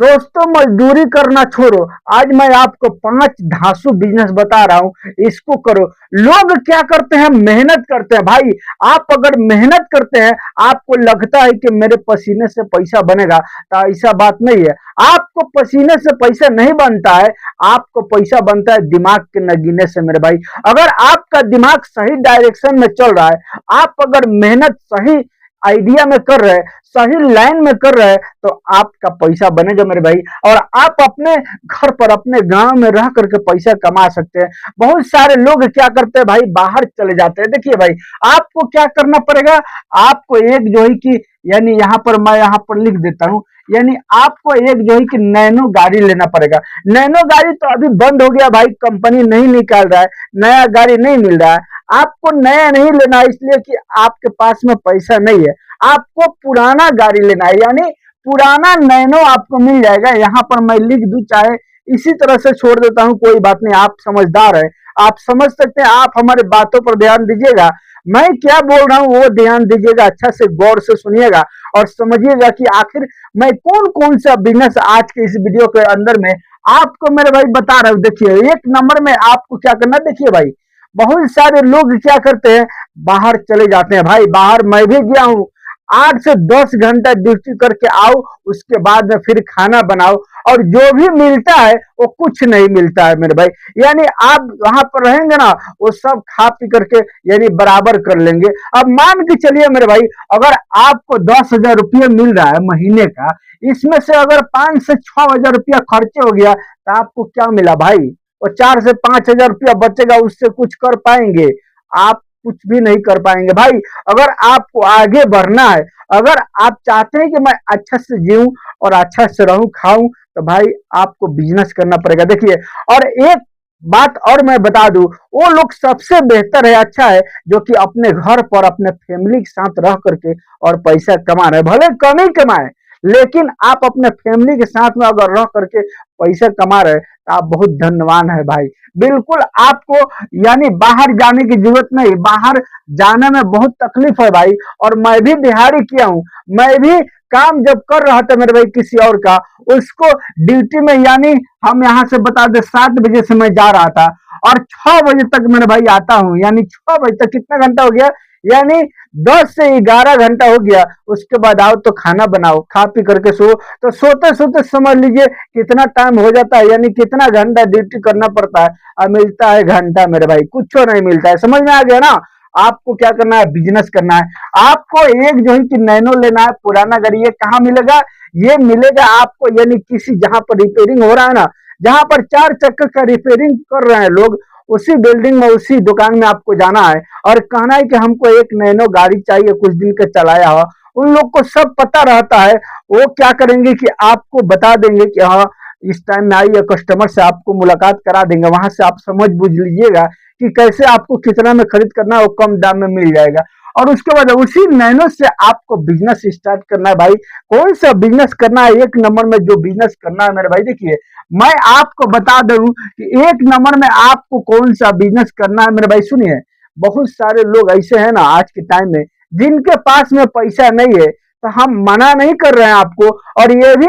दोस्तों मजदूरी करना छोड़ो। आज मैं आपको 5 धांसू बिजनेस बता रहा हूँ, इसको करो। लोग क्या करते हैं, मेहनत करते हैं भाई। आप अगर मेहनत करते हैं, आपको लगता है कि मेरे पसीने से पैसा बनेगा, तो ऐसा बात नहीं है। आपको पसीने से पैसा नहीं बनता है, आपको पैसा बनता है दिमाग के नगीने से मेरे भाई। अगर आपका दिमाग सही डायरेक्शन में चल रहा है, आप अगर मेहनत सही आइडिया में कर रहे हैं, सही लाइन में कर रहे हैं, तो आपका पैसा बनेगा मेरे भाई। और आप अपने घर पर, अपने गांव में रह करके पैसा कमा सकते हैं। बहुत सारे लोग क्या करते हैं भाई, बाहर चले जाते हैं। देखिए भाई, आपको क्या करना पड़ेगा, आपको एक जो है कि यानी यहाँ पर मैं यहाँ पर लिख देता हूँ, यानी आपको एक जो है कि नैनो गाड़ी लेना पड़ेगा। नैनो गाड़ी तो अभी बंद हो गया भाई, कंपनी नहीं निकाल रहा है, नया गाड़ी नहीं मिल रहा है। आपको नया नहीं लेना है इसलिए कि आपके पास में पैसा नहीं है, आपको पुराना गाड़ी लेना है, यानी पुराना नैनो आपको मिल जाएगा। यहाँ पर मैं लिख दूं, चाहे इसी तरह से छोड़ देता हूँ, कोई बात नहीं, आप समझदार है, आप समझ सकते हैं। आप हमारे बातों पर ध्यान दीजिएगा, मैं क्या बोल रहा हूँ वो ध्यान दीजिएगा, अच्छा से गौर से सुनिएगा और समझिएगा कि आखिर मैं कौन कौन सा बिजनेस आज के इस वीडियो के अंदर में आपको मेरे भाई बता रहा हूँ। देखिए, एक नंबर में आपको क्या करना है, देखिए भाई, बहुत सारे लोग क्या करते हैं, बाहर चले जाते हैं भाई। बाहर मैं भी गया हूँ, 8 से 10 घंटा ड्यूटी करके आओ, उसके बाद में फिर खाना बनाओ, और जो भी मिलता है वो कुछ नहीं मिलता है मेरे भाई। यानी आप वहां पर रहेंगे ना, वो सब खा पी करके यानी बराबर कर लेंगे। अब मान के चलिए मेरे भाई, अगर आपको 10,000 रुपया मिल रहा है महीने का, इसमें से अगर 5 से 6 हजार रुपया खर्चे हो गया, तो आपको क्या मिला भाई? और 4 से 5 हजार रुपया बचेगा, उससे कुछ कर पाएंगे? आप कुछ भी नहीं कर पाएंगे भाई। अगर आपको आगे बढ़ना है, अगर आप चाहते हैं कि मैं अच्छा से जीऊं और अच्छा से रहूं खाऊं, तो भाई आपको बिजनेस करना पड़ेगा। देखिए, और एक बात और मैं बता दूं, वो लोग सबसे बेहतर है, अच्छा है, जो कि अपने घर पर अपने फैमिली के साथ रह करके और पैसा कमा रहे, भले कम ही कमाए, लेकिन आप अपने फैमिली के साथ में अगर रह करके पैसा कमा रहे, तो आप बहुत धन्यवान है भाई। बिल्कुल आपको यानी बाहर जाने की जरूरत नहीं, बाहर जाने में बहुत तकलीफ है भाई। और मैं भी दिहाड़ी किया हूँ, मैं भी काम जब कर रहा था मेरे भाई किसी और का, उसको ड्यूटी में, यानी हम यहाँ से बता दे 7 बजे से मैं जा रहा था और 6 बजे तक मेरे भाई आता हूँ, यानी 6 बजे तक कितना घंटा हो गया, यानी 10 से 11 घंटा हो गया। उसके बाद आओ तो खाना बनाओ, खा पी करके सो, तो सोते सोते समझ लीजिए कितना टाइम हो जाता है, यानी कितना घंटा ड्यूटी करना पड़ता है, और मिलता है घंटा मेरे भाई, कुछ नहीं मिलता है। समझ में आ गया ना? आपको क्या करना है, बिजनेस करना है। आपको एक जो है कि नैनो लेना है, पुराना गाड़ी। ये कहाँ मिलेगा? ये मिलेगा आपको यानी किसी, जहां पर रिपेयरिंग हो रहा है ना, जहां पर 4 चक्कर का रिपेयरिंग कर रहे हैं लोग, उसी बिल्डिंग में, उसी दुकान में आपको जाना है और कहना है कि हमको एक नैनो गाड़ी चाहिए, कुछ दिन का चलाया हो। उन लोग को सब पता रहता है, वो क्या करेंगे कि आपको बता देंगे कि हाँ इस टाइम में आइए, कस्टमर से आपको मुलाकात करा देंगे, वहां से आप समझ बुझ लीजिएगा कि कैसे आपको कितना में खरीद करना है, वो कम दाम में मिल जाएगा। और उसके बाद उसी नैनो से आपको बिजनेस स्टार्ट करना है भाई। कौन सा बिजनेस करना है, एक नंबर में जो बिजनेस करना है मेरे भाई, देखिए मैं आपको बता दूं कि एक नंबर में आपको कौन सा बिजनेस करना है मेरे भाई। सुनिए, बहुत सारे लोग ऐसे हैं ना आज के टाइम में, जिनके पास में पैसा नहीं है, तो हम मना नहीं कर रहे हैं आपको, और ये भी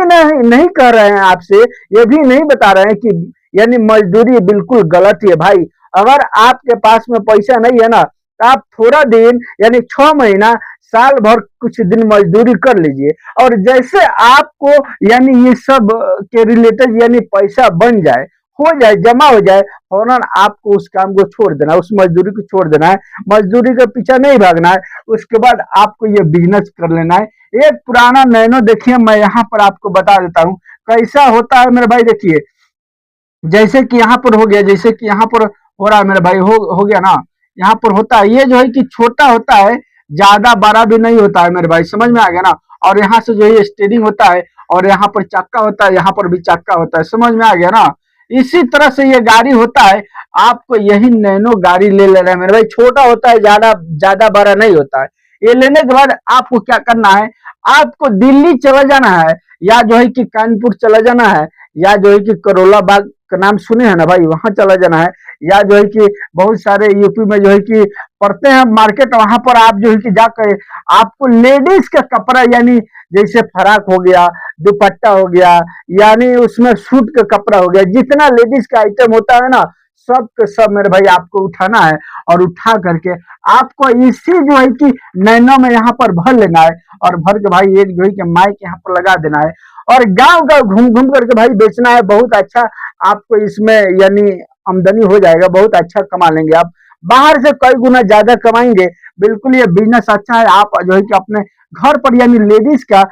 नहीं कह रहे हैं आपसे, ये भी नहीं बता रहे हैं कि यानी मजदूरी बिल्कुल गलत है भाई। अगर आपके पास में पैसा नहीं है ना, तो आप थोड़ा दिन यानी 6 महीना, साल भर कुछ दिन मजदूरी कर लीजिए, और जैसे आपको यानी ये सब के रिलेटेड यानी पैसा बन जाए, हो जाए, जमा हो जाए, फौरन आपको उस काम को छोड़ देना है, उस मजदूरी को छोड़ देना है, मजदूरी के पीछे नहीं भागना है। उसके बाद आपको ये बिजनेस कर लेना है। एक पुराना नैनो देखिए, मैं यहाँ पर आपको बता देता हूँ कैसा होता है मेरे भाई। देखिए, जैसे कि यहाँ पर हो गया, जैसे कि यहाँ पर हो रहा है मेरे भाई, हो गया ना, यहाँ पर होता है, ये जो है कि छोटा होता है, ज्यादा बड़ा भी नहीं होता है मेरे भाई, समझ में आ गया ना। और यहाँ से जो है स्टीयरिंग होता है, और यहाँ पर चक्का होता है, यहाँ पर भी चक्का होता है, समझ में आ गया ना। इसी तरह से ये गाड़ी होता है, आपको यही नैनो गाड़ी ले लेना है मेरे भाई। छोटा होता है, ज्यादा ज्यादा बड़ा नहीं होता है। ये लेने के बाद आपको क्या करना है, आपको दिल्ली चला जाना है, या जो है कि कानपुर चला जाना है, या जो है कि करोला बाग का नाम सुने हैं ना भाई, वहां चला जाना है, या जो है कि बहुत सारे यूपी में जो है कि पड़ते हैं मार्केट, वहां पर आप जो है कि जाकर आपको लेडीज का कपड़ा, यानी जैसे फराक हो गया, दुपट्टा हो गया, यानी उसमें सूट का कपड़ा हो गया, जितना लेडीज का आइटम होता है ना, सब के सब मेरे भाई आपको उठाना है। और उठा करके आपको इसी जो है कि नैनो में यहाँ पर भर लेना है, और भर के भाई एक जो है कि माइक यहाँ पर लगा देना है, और गांव गांव घूम घूम करके भाई बेचना है। बहुत अच्छा आपको इसमें यानी आमदनी हो जाएगा, बहुत अच्छा कमा लेंगे आप, बाहर से कई गुना ज्यादा कमाएंगे। बिल्कुल ये बिजनेस अच्छा है। आप जो है कि अपने घर पर यानी लेडीज का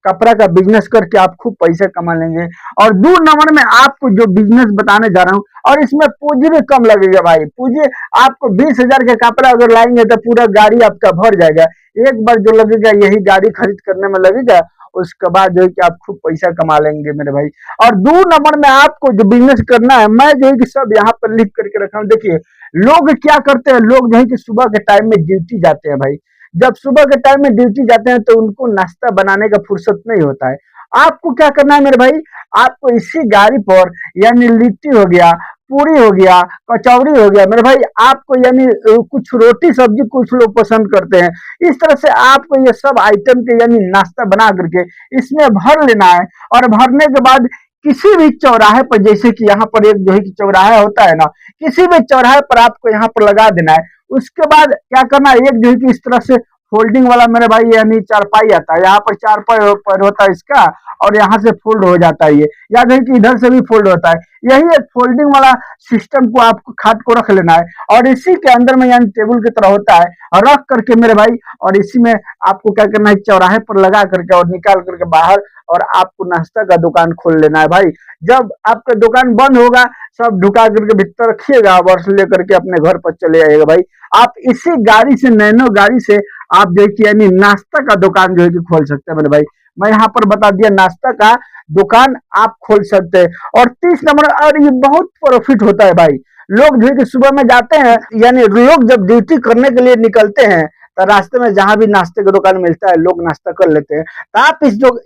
कपड़ा का बिजनेस करके आप खूब पैसा कमा लेंगे। और 2 नंबर में आपको जो बिजनेस बताने जा रहा हूँ, और इसमें पूंजी भी कम लगेगा भाई। पूंजी आपको 20,000 का कपड़ा अगर लाएंगे तो पूरा गाड़ी आपका भर जाएगा। एक बार जो लगेगा यही गाड़ी खरीद करने में लगेगा, उसके बाद जो है कि आप खूब पैसा कमा लेंगे मेरे भाई। और 2 नंबर में आपको जो बिजनेस करना है, मैं जो है कि सब यहाँ पर लिख करके रखा हूँ। देखिए लोग क्या करते हैं, लोग जो है कि सुबह के टाइम में ड्यूटी जाते हैं भाई। जब सुबह के टाइम में ड्यूटी जाते हैं तो उनको नाश्ता बनाने का फुर्सत नहीं होता है। आपको क्या करना है मेरे भाई, आपको इसी गाड़ी पर यानी लिट्टी हो गया, पूरी हो गया, कचौड़ी हो गया मेरे भाई, आपको यानी कुछ रोटी सब्जी कुछ लोग पसंद करते हैं, इस तरह से आपको ये सब आइटम के यानी नाश्ता बना करके इसमें भर लेना है। और भरने के बाद किसी भी चौराहे पर, जैसे कि यहाँ पर एक जो है कि चौराहा होता है ना, किसी भी चौराहे पर आपको यहाँ पर लगा देना है। उसके बाद क्या करना है, एक जो है कि इस तरह से फोल्डिंग वाला मेरे भाई यानी चारपाई आता है, यहाँ पर चार पैर होता है इसका, और यहाँ से फोल्ड हो जाता है। ये याद है कि इधर से भी फोल्ड होता है। यही एक फोल्डिंग वाला सिस्टम को आपको खाट को रख लेना है, और इसी के अंदर में यानी टेबल की तरह होता है, और रख करके मेरे भाई, और इसी में आपको क्या करना है, चौराहे पर लगा करके और निकाल करके बाहर, और आपको नाश्ता का दुकान खोल लेना है भाई। जब आपका दुकान बंद होगा, सब ढुका करके भीतर रखिएगा, वर्ष लेकर के अपने घर पर चले आइएगा भाई। आप इसी गाड़ी से, नैनो गाड़ी से आप देखिए यानी नाश्ता का दुकान जो है कि खोल सकते हैं मेरे भाई। मैं यहाँ पर बता दिया, नाश्ता का दुकान आप खोल सकते हैं। और 30 नंबर, और ये बहुत प्रॉफिट होता है भाई। लोग जो है कि सुबह में जाते हैं, यानी लोग जब ड्यूटी करने के लिए निकलते हैं, तो रास्ते में जहां भी नाश्ते का दुकान मिलता है लोग नाश्ता कर लेते हैं। तो आप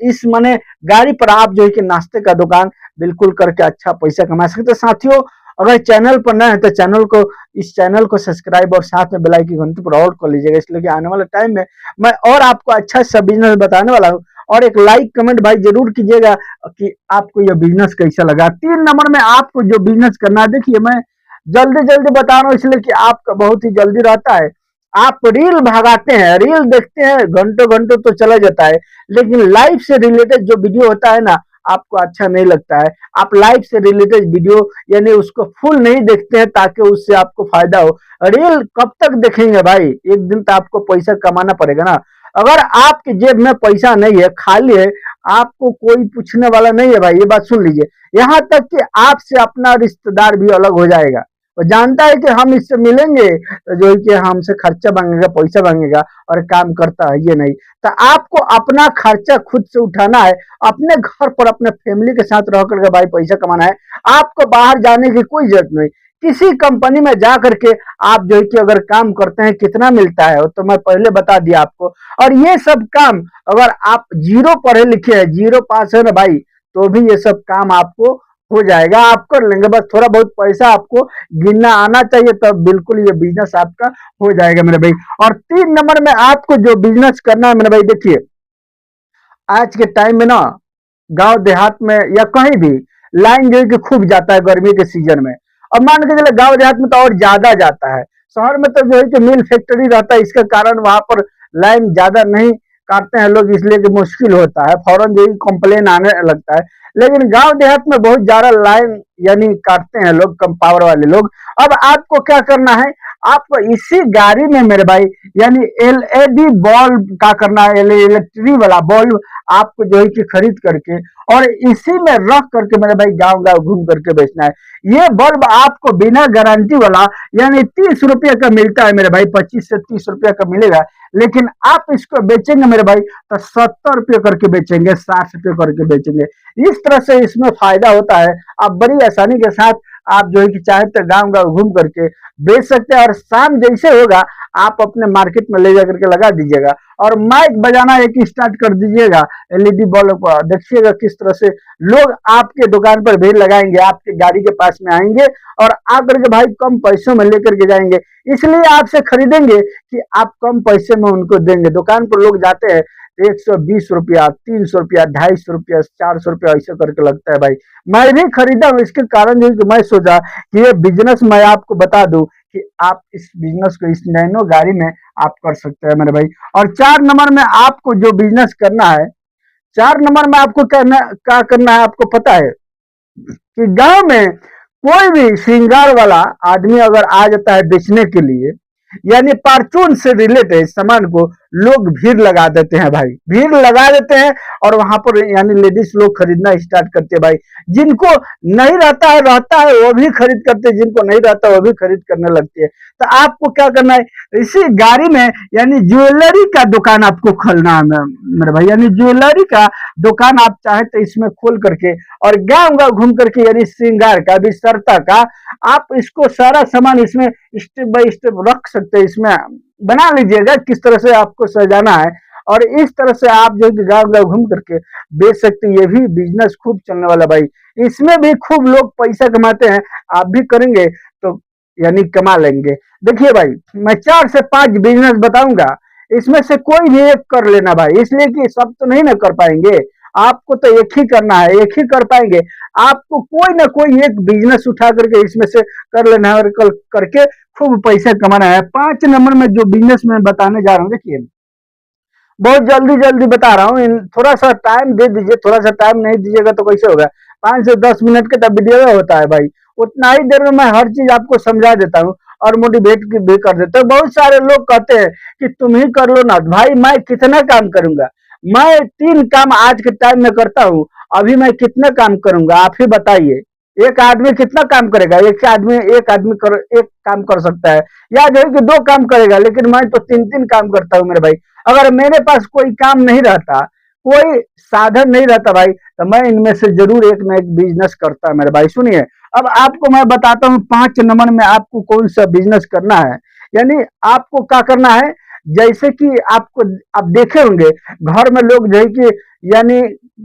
इस माने गाड़ी पर आप जो है कि नाश्ते का दुकान बिल्कुल करके अच्छा पैसा कमा सकते हैं। साथियों, अगर चैनल पर नए हैं तो इस चैनल को सब्सक्राइब और साथ में बेल आइकन की घंटी पर ऑल कर लीजिएगा, इसलिए कि आने वाले टाइम में मैं और आपको अच्छा सा बिजनेस बताने वाला हूँ। और एक लाइक कमेंट भाई जरूर कीजिएगा कि आपको यह बिजनेस कैसा लगा। 3 नंबर में आपको जो बिजनेस करना है, देखिए मैं जल्दी जल्दी बता रहा हूँ इसलिए कि आपका बहुत ही जल्दी रहता है। आप रील भगाते हैं, रील देखते हैं, घंटों घंटों तो चला जाता है, लेकिन लाइफ से रिलेटेड जो वीडियो होता है ना, आपको अच्छा नहीं लगता है। आप लाइफ से रिलेटेड वीडियो यानी उसको फुल नहीं देखते हैं ताकि उससे आपको फायदा हो। रील कब तक देखेंगे भाई, एक दिन तो आपको पैसा कमाना पड़ेगा ना। अगर आपकी जेब में पैसा नहीं है, खाली है, आपको कोई पूछने वाला नहीं है भाई, ये बात सुन लीजिए। यहाँ तक कि आपसे अपना रिश्तेदार भी अलग हो जाएगा, वो जानता है कि हम इससे मिलेंगे तो जो है कि हमसे खर्चा मांगेगा, पैसा मांगेगा, और काम करता है ये नहीं। तो आपको अपना खर्चा खुद से उठाना है, अपने घर पर अपने फैमिली के साथ रह करके भाई पैसा कमाना है। आपको बाहर जाने की कोई जरूरत नहीं। किसी कंपनी में जा करके आप जो है कि अगर काम करते हैं, कितना मिलता है तो मैं पहले बता दिया आपको। और ये सब काम अगर आप जीरो पढ़े लिखे हैं, जीरो पास है ना भाई, तो भी ये सब काम आपको हो जाएगा, आप कर लेंगे। बस थोड़ा बहुत पैसा आपको गिनना आना चाहिए, तब बिल्कुल ये बिजनेस आपका हो जाएगा मेरे भाई। और 3 नंबर में आपको जो बिजनेस करना है मेरे भाई, देखिए आज के टाइम में ना गांव देहात में या कहीं भी लाइन जो है कि खूब जाता है गर्मी के सीजन में। और मान के चले गांव देहात में तो और ज्यादा जाता है, शहर में तो जो है कि मिल फैक्ट्री रहता है, इसके कारण वहां पर लाइन ज्यादा नहीं काटते हैं लोग, इसलिए कि मुश्किल होता है, फौरन जो है कंप्लेन आने लगता है। लेकिन गांव देहात में बहुत ज्यादा लाइन यानी काटते हैं लोग, कम पावर वाले लोग। अब आपको क्या करना है, आपको इसी गाड़ी में मेरे भाई यानी एलईडी बल्ब का करना है, इलेक्ट्रिक वाला बल्ब आपको जो है कि खरीद करके और इसी में रख करके मेरे भाई गांव गांव घूम करके बेचना है। ये बल्ब आपको बिना गारंटी वाला यानी 30 रुपये का मिलता है मेरे भाई, 25 से 30 रुपये का मिलेगा। लेकिन आप इसको बेचेंगे मेरे भाई तो 70 रुपये करके बेचेंगे, 60 रुपये करके बेचेंगे। इस तरह से इसमें फायदा होता है। आप बड़ी आसानी के साथ आप जो है कि चाहे तो गांव गांव घूम करके बेच सकते हैं। और शाम जैसे होगा आप अपने मार्केट में ले जाकर के लगा दीजिएगा और माइक बजाना एक स्टार्ट कर दीजिएगा एलईडी बल्ब पर। देखिएगा किस तरह से लोग आपके दुकान पर भीड़ लगाएंगे, आपके गाड़ी के पास में आएंगे और आकर के भाई कम पैसों में लेकर के जाएंगे, इसलिए आपसे खरीदेंगे कि आप कम पैसे में उनको देंगे। दुकान पर लोग जाते हैं 120 रुपया, 300 रुपया, 250 रुपया, 400 रुपया ऐसे करके लगता है भाई। मैं भी खरीदा हूँ, इसके कारण जो कि मैं सोचा कि ये बिजनेस मैं आपको बता दूं कि आप इस बिजनेस को इस नैनो गाड़ी में आप कर सकते हैं मेरे भाई। और 4 नंबर में आपको जो बिजनेस करना है, 4 नंबर में आपको क्या करना है आपको पता है कि गांव में कोई भी श्रृंगार वाला आदमी अगर आ जाता है बेचने के लिए, यानी परचून से रिलेटेड सामान को लोग भीड़ लगा देते हैं भाई, भीड़ लगा देते हैं और वहां पर यानी लेडीज लोग खरीदना स्टार्ट करते हैं भाई। जिनको नहीं रहता है वो भी खरीद करते हैं, जिनको नहीं रहता वो भी खरीद करने लगते हैं। तो आपको क्या करना है, इसी गाड़ी में यानी ज्वेलरी का दुकान आपको खोलना है मेरे भाई, यानी ज्वेलरी का दुकान आप चाहे तो इसमें खोल करके और गांव गांव घूम करके यानी श्रृंगार का विस्तरता का आप इसको सारा सामान इसमें स्टेप बाय स्टेप रख सकते हैं। इसमें बना लीजिएगा किस तरह से आपको सजाना है और इस तरह से आप जो कि गांव गांव घूम करके बेच सकते हैं। ये भी बिजनेस खूब चलने वाला भाई, इसमें भी खूब लोग पैसा कमाते हैं, आप भी करेंगे तो यानी कमा लेंगे। देखिए भाई, मैं 4 से 5 बिजनेस बताऊंगा, इसमें से कोई भी एक कर लेना भाई, इसलिए कि सब तो नहीं ना कर पाएंगे, आपको तो एक ही करना है, एक ही कर पाएंगे। आपको कोई ना कोई एक बिजनेस उठा करके इसमें से कर लेना है और कल करके खूब पैसा कमाना है। 5 नंबर में जो बिजनेस मैं बताने जा रहा हूँ, देखिए बहुत जल्दी जल्दी बता रहा हूँ, थोड़ा सा टाइम दे दीजिए, थोड़ा सा टाइम नहीं दीजिएगा तो कैसे होगा। 5 से 10 मिनट का तब वीडियो होता है भाई, उतना ही देर में मैं हर चीज आपको समझा देता हूँ और मोटिवेट भी कर देता हूँ। बहुत सारे लोग कहते हैं कि तुम ही कर लो ना भाई, मैं कितना काम करूंगा, मैं 3 काम आज के टाइम में करता हूँ, अभी मैं कितना काम करूंगा आप ही बताइए। एक आदमी कितना काम करेगा, एक काम कर सकता है या जो है कि 2 काम करेगा, लेकिन मैं तो 3 3 काम करता हूँ मेरे भाई। अगर मेरे पास कोई काम नहीं रहता, कोई साधन नहीं रहता भाई, तो मैं इनमें से जरूर एक ना एक बिजनेस करता मेरे भाई। सुनिए, अब आपको मैं बताता हूँ 5 नंबर में आपको कौन सा बिजनेस करना है। यानी आपको क्या करना है, जैसे कि आपको आप देखे होंगे घर में लोग जो है कि यानी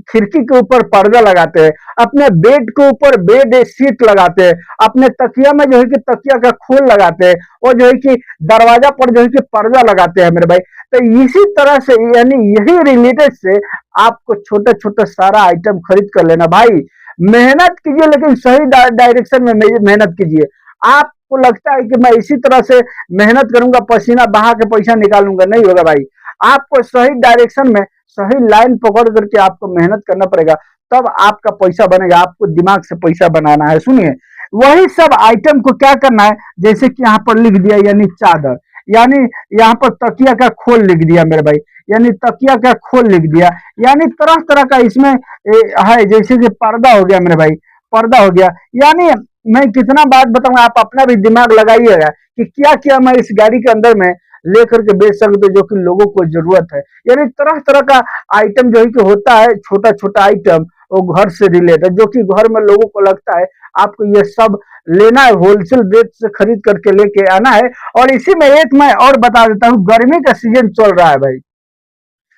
खिड़की के ऊपर पर्दा लगाते हैं, अपने बेड के ऊपर बेड शीट लगाते हैं, अपने तकिया में जो है कि तकिया का खोल लगाते हैं, और जो है कि दरवाजा पर जो है कि पर्दा लगाते हैं मेरे भाई। तो इसी तरह से यानी यही रिलेटेड से आपको छोटे छोटे सारा आइटम खरीद कर लेना भाई। मेहनत कीजिए लेकिन सही डायरेक्शन में मेहनत कीजिए। आपको लगता है कि मैं इसी तरह से मेहनत करूंगा, पसीना बहा के पैसा निकालूंगा, नहीं होगा भाई। आपको सही डायरेक्शन में सही लाइन पकड़ करके आपको मेहनत करना पड़ेगा, तब आपका पैसा बनेगा। आपको दिमाग से पैसा बनाना है। सुनिए, वही सब आइटम को क्या करना है, जैसे कि यहाँ पर लिख दिया यानी चादर, यानी यहाँ पर तकिया का खोल लिख दिया मेरे भाई, यानी तकिया का खोल लिख दिया, यानी तरह तरह का इसमें है, जैसे कि पर्दा हो गया मेरे भाई, पर्दा हो गया। यानी मैं कितना बात बताऊंगा, आप अपना भी दिमाग लगाइएगा कि क्या क्या मैं इस गाड़ी के अंदर में लेकर के बेच सकते जो कि लोगों को जरूरत है। यानी तरह तरह का आइटम जो है कि होता है, छोटा छोटा आइटम वो घर से रिलेटेड, जो कि घर में लोगों को लगता है आपको ये सब लेना है, होलसेल रेट से खरीद करके लेके आना है। और इसी में एक मैं और बता देता हूँ, गर्मी का सीजन चल रहा है भाई।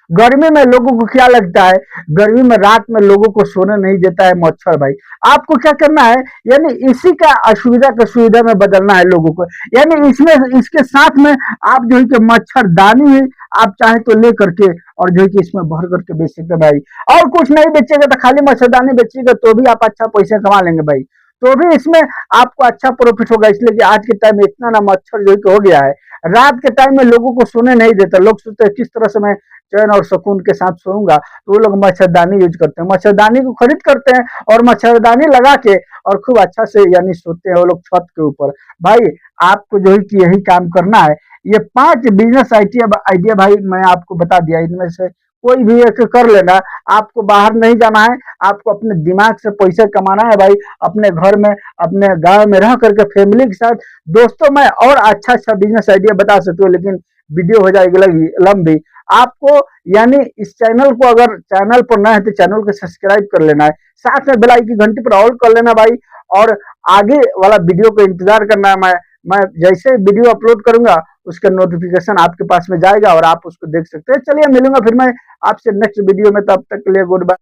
गर्मी में लोगों को क्या लगता है, गर्मी में रात में लोगों को सोने नहीं देता है मच्छर भाई। आपको क्या करना है, यानी इसी का असुविधा का सुविधा में बदलना है लोगों को। यानी इसमें इसके साथ में आप जो है कि मच्छरदानी है, आप चाहे तो ले करके और जो है कि इसमें भर करके बेच सकते भाई। और कुछ नहीं बेचेगा तो खाली मच्छरदानी बेचेगा तो भी आप अच्छा पैसा कमा लेंगे भाई, तो भी इसमें आपको अच्छा प्रॉफिट होगा। इसलिए कि आज के टाइम में इतना ना मच्छर जो हो गया है, रात के टाइम में लोगों को सोने नहीं देता। लोग सोचते हैं किस तरह से मैं चैन और सुकून के साथ सोऊंगा, तो वो लोग मच्छरदानी यूज करते हैं, मच्छरदानी को खरीद करते हैं और मच्छरदानी लगा के और खूब अच्छा से यानी सोते हैं वो लोग छत के ऊपर। भाई आपको जो है कि यही काम करना है। ये 5 बिजनेस आइडिया भाई मैं आपको बता दिया, इनमें से कोई भी एक कर लेना। आपको बाहर नहीं जाना है, आपको अपने दिमाग से पैसे कमाना है भाई, अपने घर में अपने गांव में रह करके फैमिली के साथ। दोस्तों मैं और अच्छा अच्छा बिजनेस आइडिया बता सकती हूँ, लेकिन वीडियो हो जाएगी लंबी। आपको यानी इस चैनल को अगर चैनल पर नए है तो चैनल को सब्सक्राइब कर लेना है, साथ में बेल आइकन की घंटी पर ऑल कर लेना भाई, और आगे वाला वीडियो को इंतजार करना है। मैं जैसे वीडियो अपलोड करूंगा उसका नोटिफिकेशन आपके पास में जाएगा और आप उसको देख सकते हैं। चलिए मिलूंगा फिर मैं आपसे नेक्स्ट वीडियो में, तब तक के लिए गुड बाय।